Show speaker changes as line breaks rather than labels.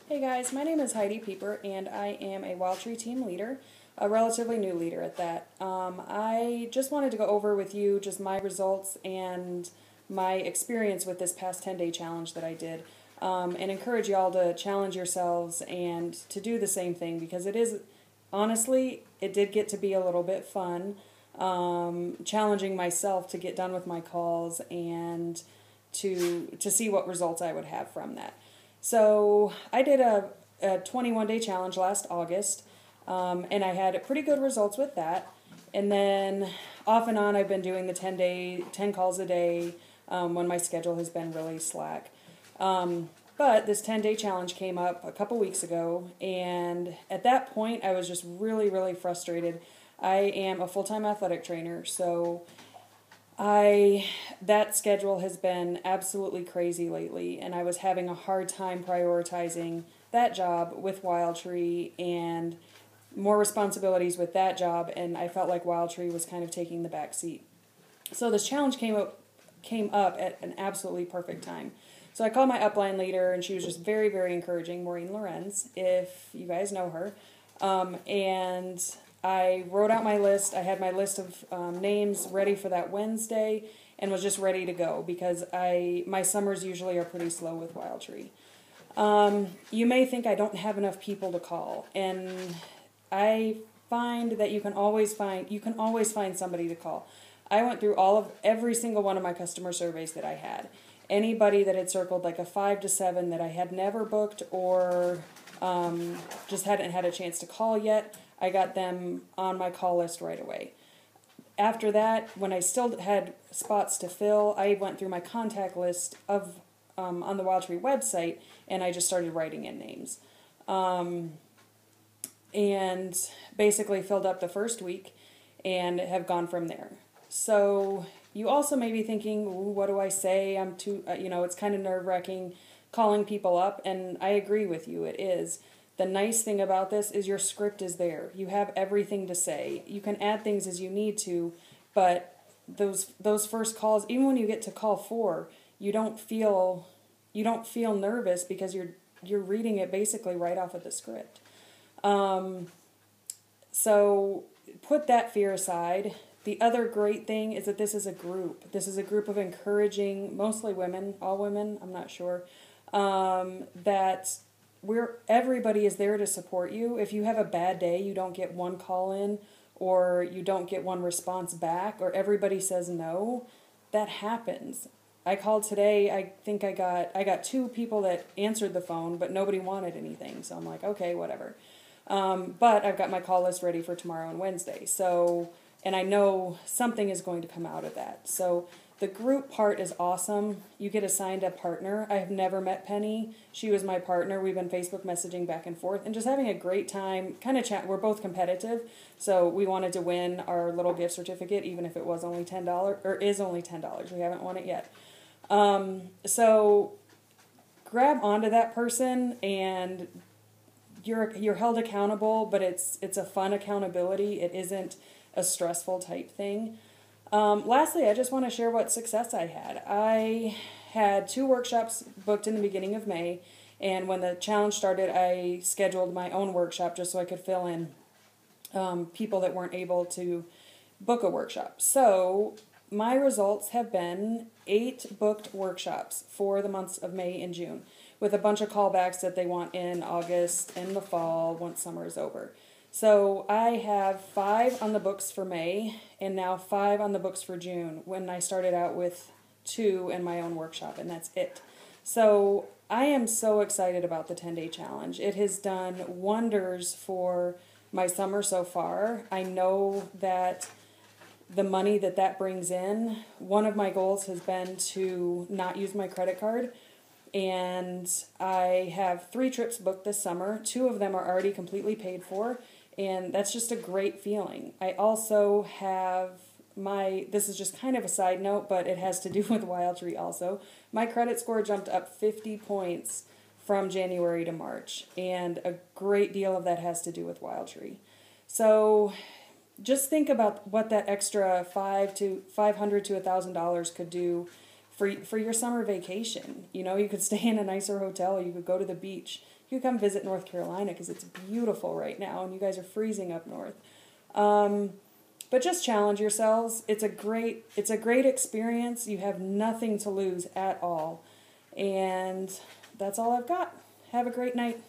Hey guys, my name is Heidi Pieper and I am a Wild Tree team leader, a relatively new leader at that. I just wanted to go over with you just my results and my experience with this past 10-day challenge that I did, and encourage y'all to challenge yourselves and to do the same thing, because it is, honestly, it did get to be a little bit fun, challenging myself to get done with my calls and to see what results I would have from that. So I did a 21-day challenge last August, and I had pretty good results with that. And then off and on, I've been doing the 10 calls a day when my schedule has been really slack. But this 10-day challenge came up a couple weeks ago, and at that point, I was just really, really frustrated. I am a full-time athletic trainer, so that schedule has been absolutely crazy lately, and I was having a hard time prioritizing that job with Wild Tree and more responsibilities with that job, and I felt like Wild Tree was kind of taking the back seat. So this challenge came up at an absolutely perfect time. So I called my upline leader, and she was just very, very encouraging, Maureen Lorenz, if you guys know her, and I wrote out my list. I had my list of names ready for that Wednesday and was just ready to go, because my summers usually are pretty slow with Wild Tree. You may think I don't have enough people to call, and I find that you can always find somebody to call. I went through every single one of my customer surveys that I had. Anybody that had circled like a 5 to 7 that I had never booked or just hadn't had a chance to call yet, I got them on my call list right away. After that, when I still had spots to fill, I went through my contact list on the Wild Tree website, and I just started writing in names. And basically filled up the first week and have gone from there. So you also may be thinking, ooh, what do I say? I'm too, it's kind of nerve-wracking calling people up, and I agree with you, it is. The nice thing about this is your script is there. You have everything to say. You can add things as you need to, but those first calls, even when you get to call 4, you don't feel nervous, because you're reading it basically right off of the script. So put that fear aside. The other great thing is that this is a group. This is a group of encouraging, mostly women, all women, I'm not sure, that everybody is there to support you. If you have a bad day, you don't get one call in, or you don't get one response back, or everybody says no, that happens. I called today, I think I got 2 people that answered the phone, but nobody wanted anything, so I'm like, okay, whatever. But I've got my call list ready for tomorrow and Wednesday, and I know something is going to come out of that. So the group part is awesome. You get assigned a partner. I have never met Penny. She was my partner. We've been Facebook messaging back and forth and just having a great time, kind of chat. We're both competitive, so we wanted to win our little gift certificate, even if it was only $10, or is only $10. We haven't won it yet. So grab onto that person, and you're held accountable, but it's a fun accountability. It isn't a stressful type thing. Lastly, I just want to share what success I had. I had 2 workshops booked in the beginning of May, and when the challenge started, I scheduled my own workshop just so I could fill in people that weren't able to book a workshop. So my results have been 8 booked workshops for the months of May and June, with a bunch of callbacks that they want in August and the fall once summer is over. So I have 5 on the books for May, and now 5 on the books for June, when I started out with 2 in my own workshop, and that's it. So I am so excited about the 10-day challenge. It has done wonders for my summer so far. I know that the money that brings in, one of my goals has been to not use my credit card, and I have 3 trips booked this summer. 2 of them are already completely paid for, and that's just a great feeling. I also have this is just kind of a side note, but it has to do with Wild Tree also. My credit score jumped up 50 points from January to March, and a great deal of that has to do with Wild Tree. So just think about what that extra $500 to $1,000 could do for your summer vacation. You know, you could stay in a nicer hotel, you could go to the beach, you come visit North Carolina because it's beautiful right now and you guys are freezing up north. But just challenge yourselves. It's a great experience. You have nothing to lose at all. And that's all I've got. Have a great night.